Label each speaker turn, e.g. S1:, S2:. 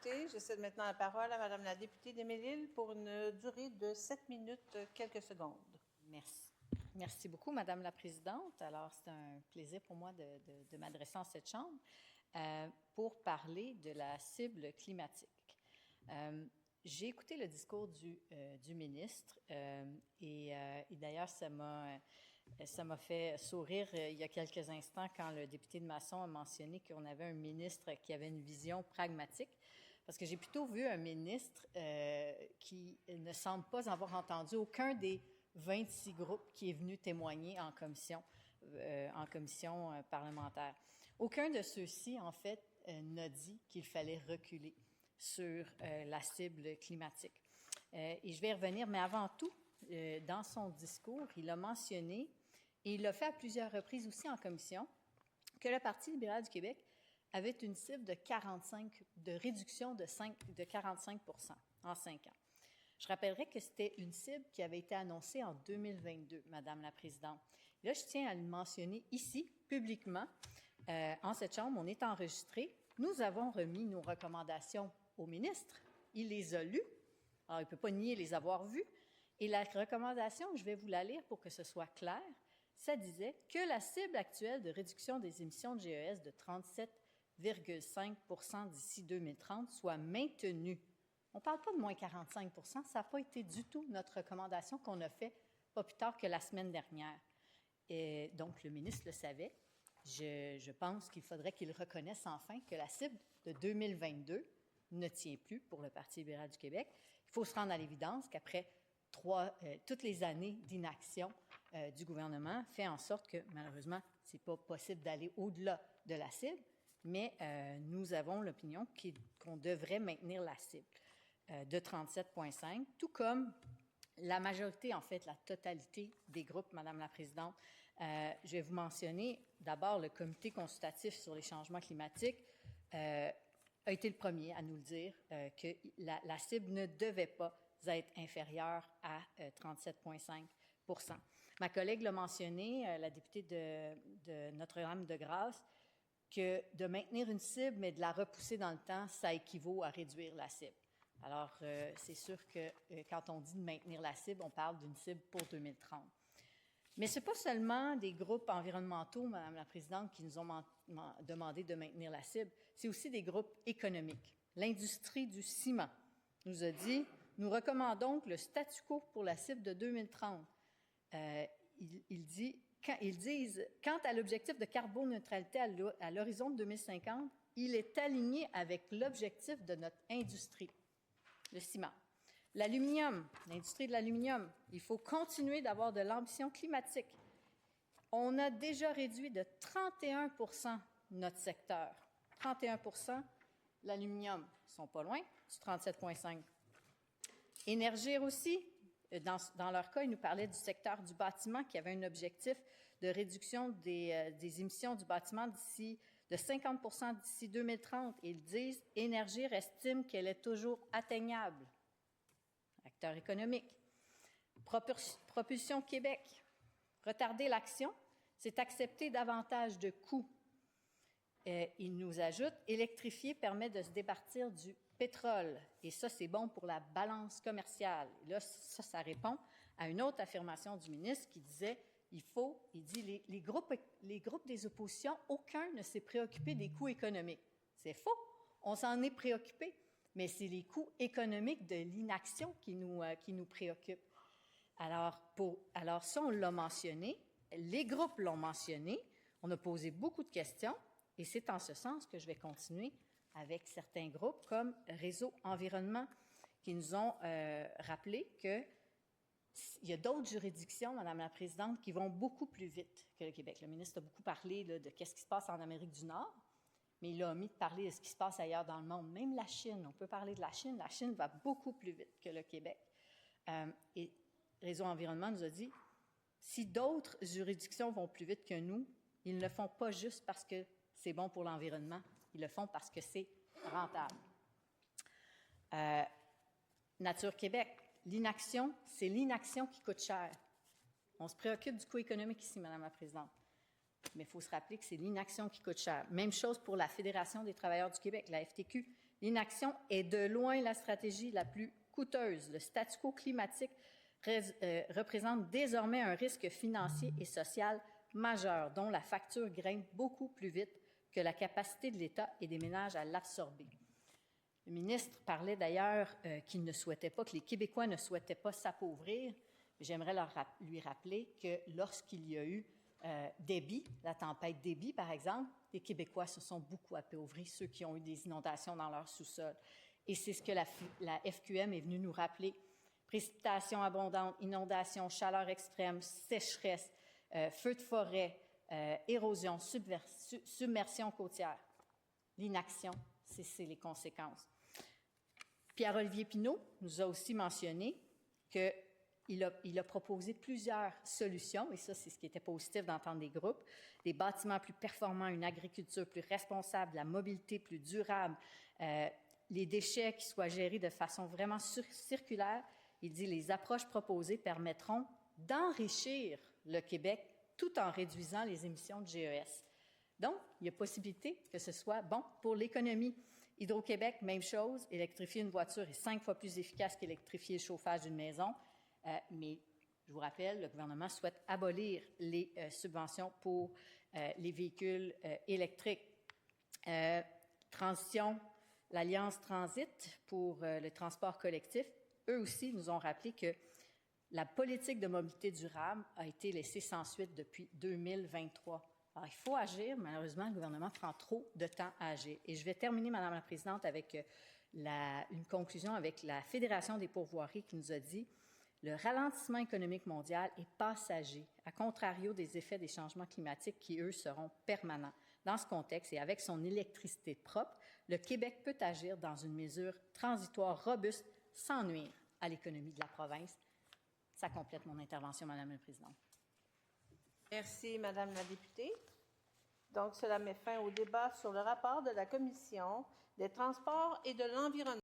S1: députés. Je cède maintenant la parole à Madame la députée d'Émile-Île pour une durée de 7 minutes, quelques secondes.
S2: Merci. Merci beaucoup, Madame la Présidente. Alors, c'est un plaisir pour moi de m'adresser en cette Chambre pour parler de la cible climatique. J'ai écouté le discours du ministre et d'ailleurs, ça m'a fait sourire il y a quelques instants quand le député de Masson a mentionné qu'on avait un ministre qui avait une vision pragmatique, parce que j'ai plutôt vu un ministre qui ne semble pas avoir entendu aucun des 26 groupes qui est venu témoigner en commission parlementaire. Aucun de ceux-ci, en fait, n'a dit qu'il fallait reculer sur la cible climatique. Et je vais y revenir, mais avant tout, dans son discours, il a mentionné, et il l'a fait à plusieurs reprises aussi en commission, que le Parti libéral du Québec avait une cible de réduction de 45 % en 5 ans. Je rappellerai que c'était une cible qui avait été annoncée en 2022, Madame la Présidente. Et là, je tiens à le mentionner ici, publiquement, en cette Chambre. On est enregistré. Nous avons remis nos recommandations au ministre. Il les a lues. Alors, il ne peut pas nier les avoir vues. Et la recommandation, je vais vous la lire pour que ce soit clair, ça disait que la cible actuelle de réduction des émissions de GES de 37,5 % d'ici 2030 soit maintenue. On ne parle pas de moins 45 %, ça n'a pas été du tout notre recommandation qu'on a faite pas plus tard que la semaine dernière. Et donc, le ministre le savait. Je pense qu'il faudrait qu'il reconnaisse enfin que la cible de 2022 ne tient plus pour le Parti libéral du Québec. Il faut se rendre à l'évidence qu'après toutes les années d'inaction du gouvernement fait en sorte que, malheureusement, ce n'est pas possible d'aller au-delà de la cible, mais nous avons l'opinion qu'on devrait maintenir la cible de 37,5, tout comme la majorité, en fait, la totalité des groupes, Madame la Présidente. Je vais vous mentionner d'abord le Comité consultatif sur les changements climatiques a été le premier à nous le dire que la cible ne devait pas être inférieure à 37,5 %. Ma collègue l'a mentionné, la députée de Notre-Dame-de-Grâce, que de maintenir une cible, mais de la repousser dans le temps, ça équivaut à réduire la cible. Alors, c'est sûr que quand on dit de maintenir la cible, on parle d'une cible pour 2030. Mais ce n'est pas seulement des groupes environnementaux, Madame la Présidente, qui nous ont demandé de maintenir la cible, c'est aussi des groupes économiques. L'industrie du ciment nous a dit « Nous recommandons que le statu quo pour la cible de 2030. » Ils disent « Quant à l'objectif de carboneutralité à l'horizon de 2050, il est aligné avec l'objectif de notre industrie, le ciment. » L'aluminium, l'industrie de l'aluminium, il faut continuer d'avoir de l'ambition climatique. On a déjà réduit de 31 % notre secteur. 31 % l'aluminium, ils ne sont pas loin, du 37,5 %. Énergir aussi, dans leur cas, ils nous parlaient du secteur du bâtiment qui avait un objectif de réduction des émissions du bâtiment de 50 % d'ici 2030. Ils disent « Énergir estime qu'elle est toujours atteignable. » Acteur économique. Propulsion Québec. Retarder l'action, c'est accepter davantage de coûts. Il nous ajoute « Électrifier permet de se départir du pétrole. » Et ça, c'est bon pour la balance commerciale. Et là, ça répond à une autre affirmation du ministre qui disait il dit les groupes des oppositions, aucun ne s'est préoccupé des coûts économiques. C'est faux. On s'en est préoccupé. Mais c'est les coûts économiques de l'inaction qui nous préoccupent. Alors ça, on l'a mentionné, les groupes l'ont mentionné, on a posé beaucoup de questions, et c'est en ce sens que je vais continuer avec certains groupes, comme Réseau Environnement, qui nous ont rappelé qu'il y a d'autres juridictions, Madame la Présidente, qui vont beaucoup plus vite que le Québec. Le ministre a beaucoup parlé de ce qui se passe en Amérique du Nord, mais il a omis de parler de ce qui se passe ailleurs dans le monde. Même la Chine, on peut parler de la Chine. La Chine va beaucoup plus vite que le Québec. Et Réseau Environnement nous a dit, si d'autres juridictions vont plus vite que nous, ils ne le font pas juste parce que c'est bon pour l'environnement, ils le font parce que c'est rentable. Nature Québec, l'inaction, c'est l'inaction qui coûte cher. On se préoccupe du coût économique ici, Madame la Présidente. Mais il faut se rappeler que c'est l'inaction qui coûte cher. Même chose pour la Fédération des travailleurs du Québec, la FTQ, L'inaction est de loin la stratégie la plus coûteuse. Le statu quo climatique représente désormais un risque financier et social majeur, dont la facture grimpe beaucoup plus vite que la capacité de l'État et des ménages à l'absorber. Le ministre parlait d'ailleurs qu'il ne souhaitait pas, que les Québécois ne souhaitaient pas s'appauvrir. J'aimerais lui rappeler que lorsqu'il y a eu Déby, la tempête Déby, par exemple, les Québécois se sont beaucoup appauvris, ceux qui ont eu des inondations dans leur sous-sol. Et c'est ce que la FQM est venue nous rappeler. Précipitations abondantes, inondations, chaleur extrême, sécheresse, feux de forêt, érosion, submersion côtière. L'inaction, c'est les conséquences. Pierre-Olivier Pinault nous a aussi mentionné qu'il a proposé plusieurs solutions, et ça, c'est ce qui était positif d'entendre des groupes, des bâtiments plus performants, une agriculture plus responsable, la mobilité plus durable, les déchets qui soient gérés de façon vraiment circulaire. Il dit les approches proposées permettront d'enrichir le Québec tout en réduisant les émissions de GES. Donc, il y a possibilité que ce soit bon pour l'économie. Hydro-Québec, même chose, électrifier une voiture est 5 fois plus efficace qu'électrifier le chauffage d'une maison. Mais je vous rappelle, le gouvernement souhaite abolir les subventions pour les véhicules électriques. Transition, l'Alliance Transit pour le transport collectif, eux aussi nous ont rappelé que la politique de mobilité durable a été laissée sans suite depuis 2023. Alors, il faut agir. Malheureusement, le gouvernement prend trop de temps à agir. Et je vais terminer, Madame la Présidente, avec une conclusion avec la Fédération des pourvoiries qui nous a dit « Le ralentissement économique mondial est passager, à contrario des effets des changements climatiques qui, eux, seront permanents. Dans ce contexte et avec son électricité propre, le Québec peut agir dans une mesure transitoire robuste sans nuire à l'économie de la province. » Ça complète mon intervention, Madame la Présidente.
S1: Merci, Madame la députée. Donc, cela met fin au débat sur le rapport de la Commission des Transports et de l'Environnement.